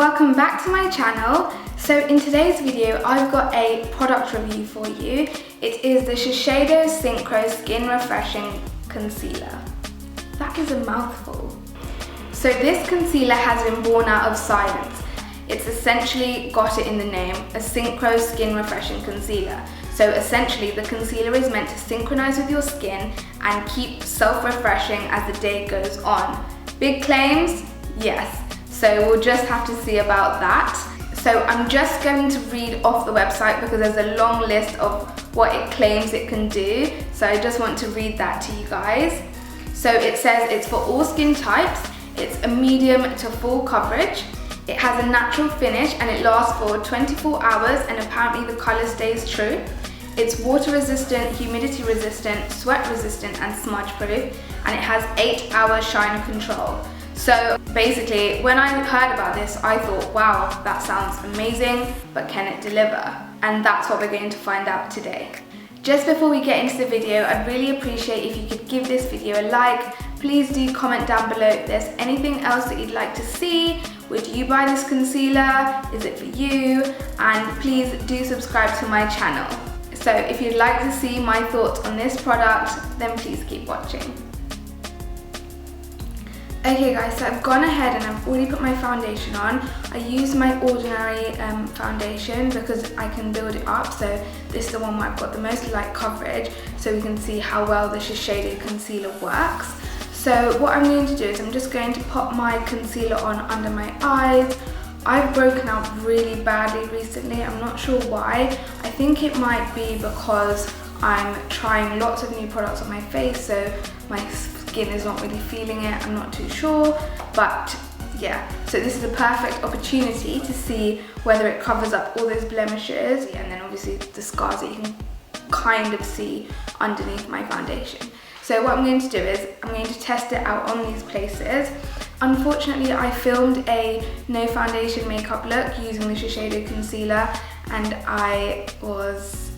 Welcome back to my channel. So in today's video I've got a product review for you. It is the Shiseido Synchro Skin Refreshing Concealer. That is a mouthful. So this concealer has been born out of science. It's essentially got it in the name, a Synchro Skin Refreshing Concealer. So essentially the concealer is meant to synchronize with your skin and keep self-refreshing as the day goes on. Big claims? Yes. So we'll just have to see about that. So I'm just going to read off the website because there's a long list of what it claims it can do. So I just want to read that to you guys. So it says it's for all skin types, it's a medium to full coverage, it has a natural finish and it lasts for 24 hours and apparently the colour stays true. It's water resistant, humidity resistant, sweat resistant and smudge proof, and it has 8-hour shine control. So basically, when I heard about this, I thought, wow, that sounds amazing, but can it deliver? And that's what we're going to find out today. Just before we get into the video, I'd really appreciate if you could give this video a like. Please do comment down below if there's anything else that you'd like to see. Would you buy this concealer? Is it for you? And please do subscribe to my channel. So if you'd like to see my thoughts on this product, then please keep watching. Okay guys, so I've gone ahead and I've already put my foundation on. I use my ordinary foundation because I can build it up. So this is the one where I've got the most light coverage, so we can see how well the Shiseido concealer works. So what I'm going to do is I'm just going to pop my concealer on under my eyes. I've broken out really badly recently, I'm not sure why. I think it might be because I'm trying lots of new products on my face, so my skin is not really feeling it, I'm not too sure, but yeah. So this is a perfect opportunity to see whether it covers up all those blemishes, and then obviously the scars that you can kind of see underneath my foundation. So what I'm going to do is I'm going to test it out on these places. Unfortunately, I filmed a no foundation makeup look using the Shiseido concealer and I was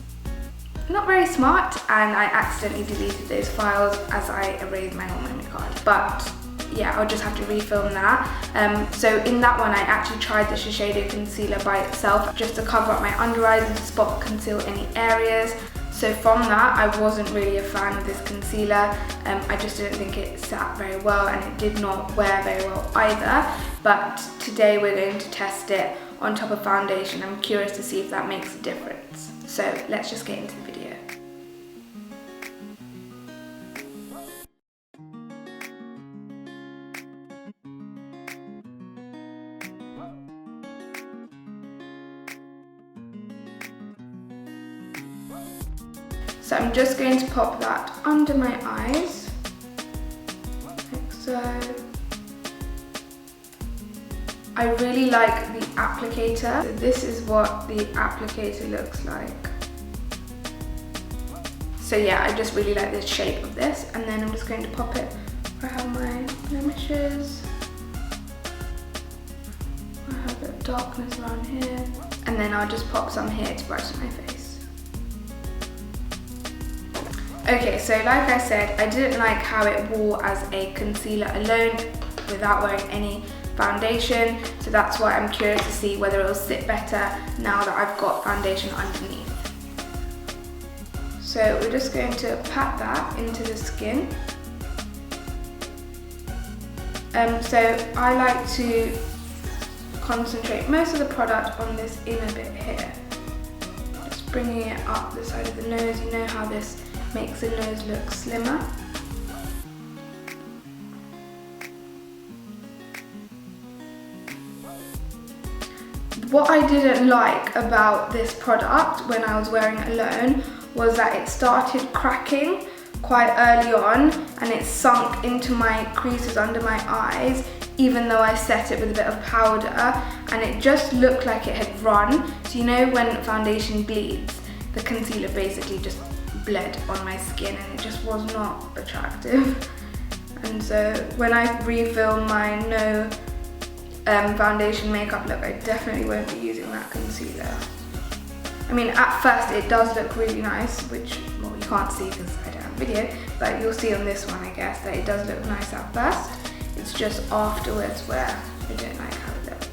not very smart and I accidentally deleted those files as I erased my whole memory card. But yeah, I'll just have to refilm that. So in that one I actually tried the Shiseido concealer by itself just to cover up my under eyes and to spot conceal any areas. So from that, I wasn't really a fan of this concealer. I just didn't think it sat very well and it did not wear very well either. But today we're going to test it on top of foundation. I'm curious to see if that makes a difference. So let's just get into the video. So I'm just going to pop that under my eyes, like so. I really like the applicator. So this is what the applicator looks like. So yeah, I just really like the shape of this. And then I'm just going to pop it where I have my blemishes. I have a bit of darkness around here. And then I'll just pop some here to brighten my face. Okay, so like I said, I didn't like how it wore as a concealer alone without wearing any foundation, so that's why I'm curious to see whether it'll sit better now that I've got foundation underneath. So we're just going to pat that into the skin. So I like to concentrate most of the product on this inner bit here. Just bringing it up the side of the nose. You know how this makes the nose look slimmer. What I didn't like about this product when I was wearing it alone was that it started cracking quite early on and it sunk into my creases under my eyes even though I set it with a bit of powder, and it just looked like it had run. So you know when foundation bleeds, the concealer basically just bled on my skin and it just was not attractive. And so when I refilm my no foundation makeup look, I definitely won't be using that concealer. I mean, at first it does look really nice, which, well, you can't see because I don't have a video, but you'll see on this one, I guess, that it does look nice at first. It's just afterwards where I don't like how it looks.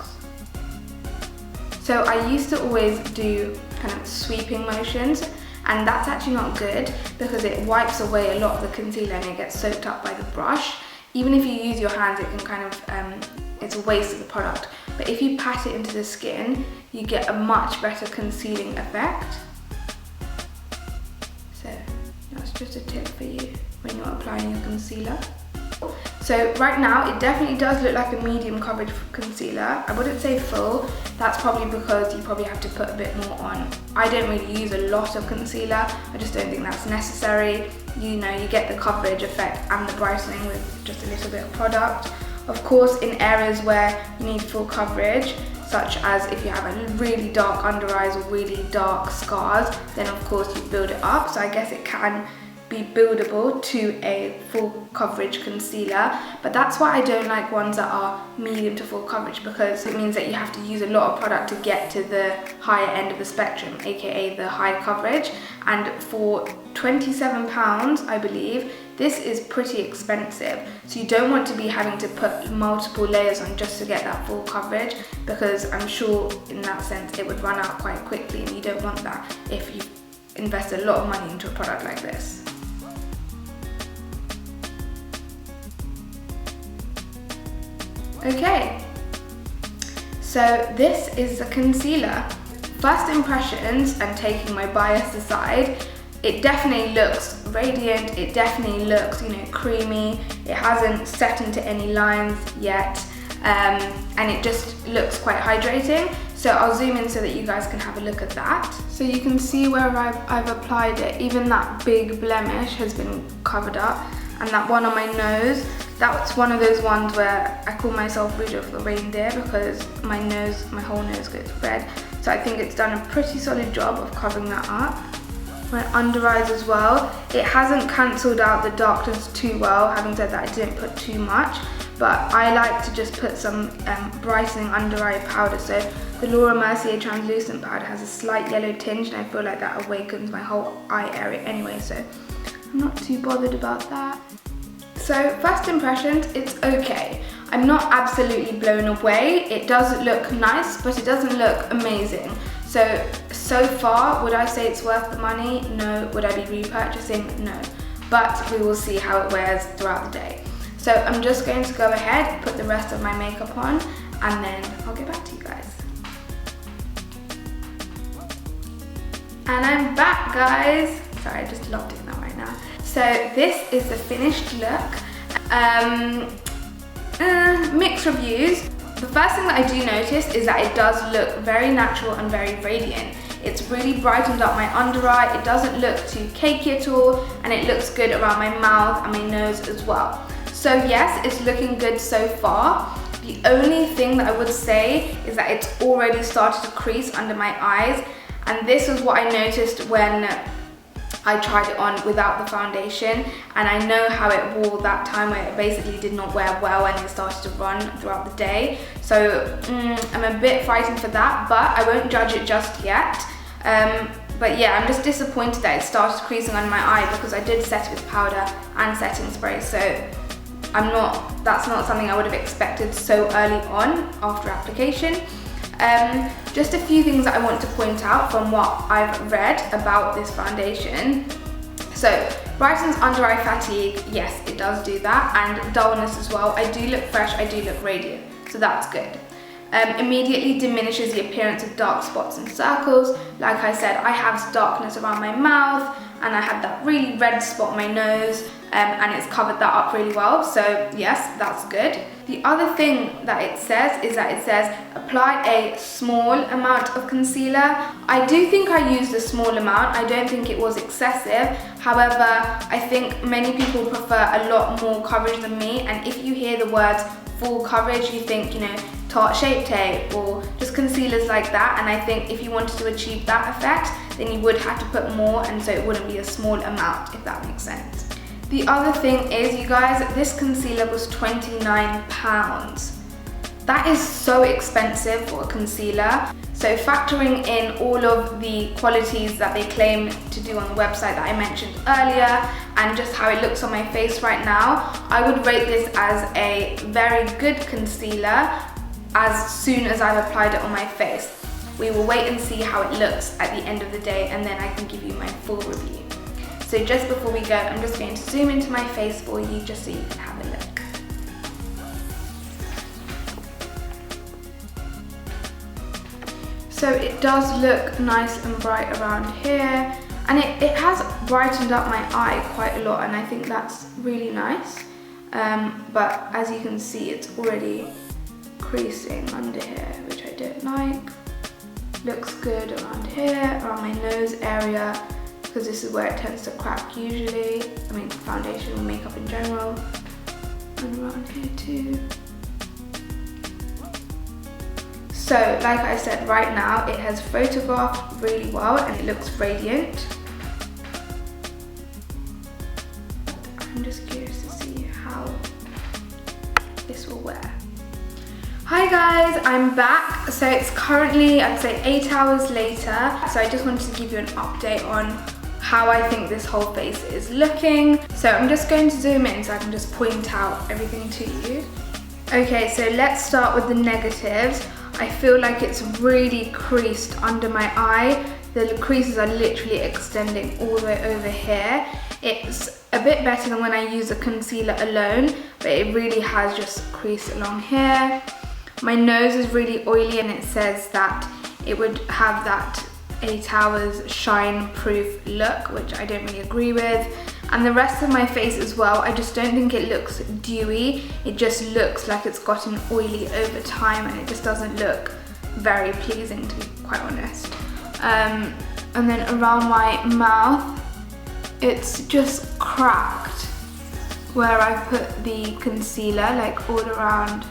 So I used to always do kind of sweeping motions, and that's actually not good because it wipes away a lot of the concealer and it gets soaked up by the brush. Even if you use your hands, it can kind of, it's a waste of the product. But if you pat it into the skin, you get a much better concealing effect. So that's just a tip for you when you're applying your concealer. So right now it definitely does look like a medium coverage concealer. I wouldn't say full. That's probably because you probably have to put a bit more on. I don't really use a lot of concealer. I just don't think that's necessary. You know, you get the coverage effect and the brightening with just a little bit of product. Of course, in areas where you need full coverage, such as if you have a really dark under eyes or really dark scars, then of course you build it up. So I guess it can be buildable to a full coverage concealer, but that's why I don't like ones that are medium to full coverage, because it means that you have to use a lot of product to get to the higher end of the spectrum, aka the high coverage. And for £27, I believe, this is pretty expensive. So you don't want to be having to put multiple layers on just to get that full coverage, because I'm sure in that sense it would run out quite quickly, and you don't want that if you invest a lot of money into a product like this. Okay, so this is the concealer. First impressions, and taking my bias aside, it definitely looks radiant, it definitely looks, you know, creamy. It hasn't set into any lines yet, and it just looks quite hydrating. So I'll zoom in so that you guys can have a look at that. So you can see where I've applied it, even that big blemish has been covered up, and that one on my nose, that's one of those ones where I call myself Rudolph the reindeer because my whole nose gets red. So I think it's done a pretty solid job of covering that up. My under eyes as well, it hasn't cancelled out the darkness too well. Having said that, I didn't put too much, but I like to just put some brightening under eye powder. So the Laura Mercier translucent powder has a slight yellow tinge, and I feel like that awakens my whole eye area anyway, so I'm not too bothered about that. So first impressions, it's okay. I'm not absolutely blown away. It does look nice, but it doesn't look amazing. So far, would I say it's worth the money? No. Would I be repurchasing? No. But we will see how it wears throughout the day. So I'm just going to go ahead, put the rest of my makeup on, and then I'll get back to you guys. And I'm back, guys. Sorry, I just love doing that right now. So this is the finished look. Mixed reviews. The first thing that I do notice is that it does look very natural and very radiant. It's really brightened up my under eye. It doesn't look too cakey at all, and it looks good around my mouth and my nose as well. So yes, it's looking good so far. The only thing that I would say is that it's already started to crease under my eyes, and this was what I noticed when I tried it on without the foundation, and I know how it wore that time where it basically did not wear well and it started to run throughout the day. So I'm a bit frightened for that, but I won't judge it just yet. But yeah, I'm just disappointed that it started creasing under my eye because I did set it with powder and setting spray, so that's not something I would have expected so early on after application. Just a few things that I want to point out from what I've read about this foundation. So, brightens under eye fatigue, yes, it does do that, and dullness as well. I do look fresh, I do look radiant, so that's good. Immediately diminishes the appearance of dark spots and circles. Like I said, I have darkness around my mouth, and I had that really red spot on my nose, and it's covered that up really well, so yes, that's good. The other thing that it says is that it says apply a small amount of concealer. I do think I used a small amount. I don't think it was excessive. However, I think many people prefer a lot more coverage than me, and if you hear the words full coverage, you think, you know, Tarte Shape Tape or just concealers like that, and I think if you wanted to achieve that effect, then you would have to put more, and so it wouldn't be a small amount, if that makes sense. The other thing is, you guys, this concealer was £29. That is so expensive for a concealer. So factoring in all of the qualities that they claim to do on the website that I mentioned earlier, and just how it looks on my face right now, I would rate this as a very good concealer as soon as I've applied it on my face. we will wait and see how it looks at the end of the day, and then I can give you my full review. So just before we go, I'm just going to zoom into my face for you just so you can have a look. So it does look nice and bright around here, and it has brightened up my eye quite a lot, and I think that's really nice. But as you can see, it's already creasing under here, which I don't like. Looks good around here, around my nose area, because this is where it tends to crack usually. I mean, foundation or makeup in general. And around here too. So, like I said, right now it has photographed really well and it looks radiant. I'm just curious to see how this will wear. Hi guys, I'm back. So it's currently, I'd say 8 hours later. So I just wanted to give you an update on how I think this whole face is looking. So I'm just going to zoom in so I can just point out everything to you. Okay, so let's start with the negatives. I feel like it's really creased under my eye. The creases are literally extending all the way over here. It's a bit better than when I use a concealer alone, but it really has just creased along here. My nose is really oily, and it says that it would have that 8 hours shine proof look, which I don't really agree with. And the rest of my face as well, I just don't think it looks dewy. It just looks like it's gotten oily over time, and it just doesn't look very pleasing, to be quite honest. And then around my mouth, it's just cracked where I put the concealer, like all around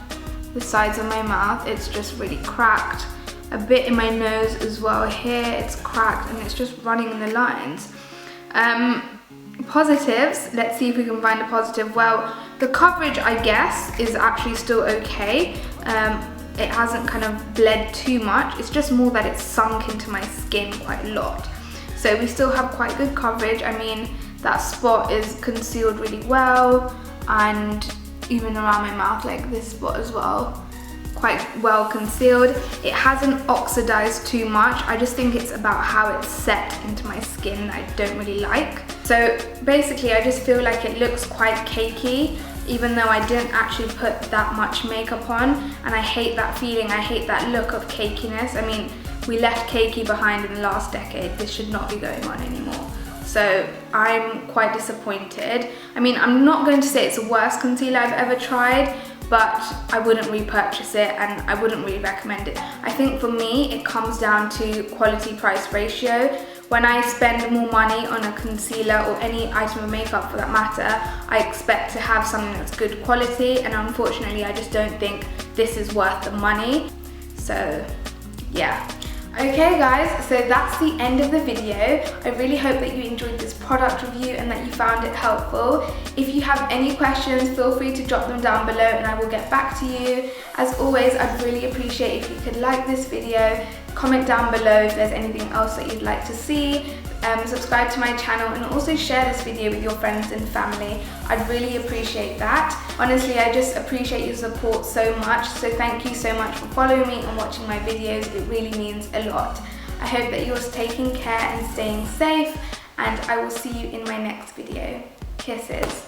the sides of my mouth. It's just really cracked. A bit in my nose as well here, it's cracked, and it's just running in the lines. Positives, let's see if we can find a positive. Well, the coverage, I guess, is actually still okay. It hasn't kind of bled too much. It's just more that it's sunk into my skin quite a lot. So we still have quite good coverage. I mean, that spot is concealed really well, and even around my mouth, like this spot as well, quite well concealed. It hasn't oxidized too much. I just think it's about how it's set into my skin that I don't really like. So basically, I just feel like it looks quite cakey, even though I didn't actually put that much makeup on, and I hate that feeling. I hate that look of cakiness. I mean, we left cakey behind in the last decade. This should not be going on anymore. So I'm quite disappointed. I mean, I'm not going to say it's the worst concealer I've ever tried, but I wouldn't repurchase it, and I wouldn't really recommend it. I think for me, it comes down to quality price ratio. When I spend more money on a concealer or any item of makeup for that matter, I expect to have something that's good quality, and unfortunately, I just don't think this is worth the money. So yeah. Okay guys, so that's the end of the video. I really hope that you enjoyed this product review and that you found it helpful. If you have any questions, feel free to drop them down below and I will get back to you. As always, I'd really appreciate if you could like this video, comment down below if there's anything else that you'd like to see, subscribe to my channel, and also share this video with your friends and family. I'd really appreciate that. Honestly, I just appreciate your support so much, so thank you so much for following me and watching my videos. It really means a lot. I hope that you're taking care and staying safe, and I will see you in my next video. Kisses.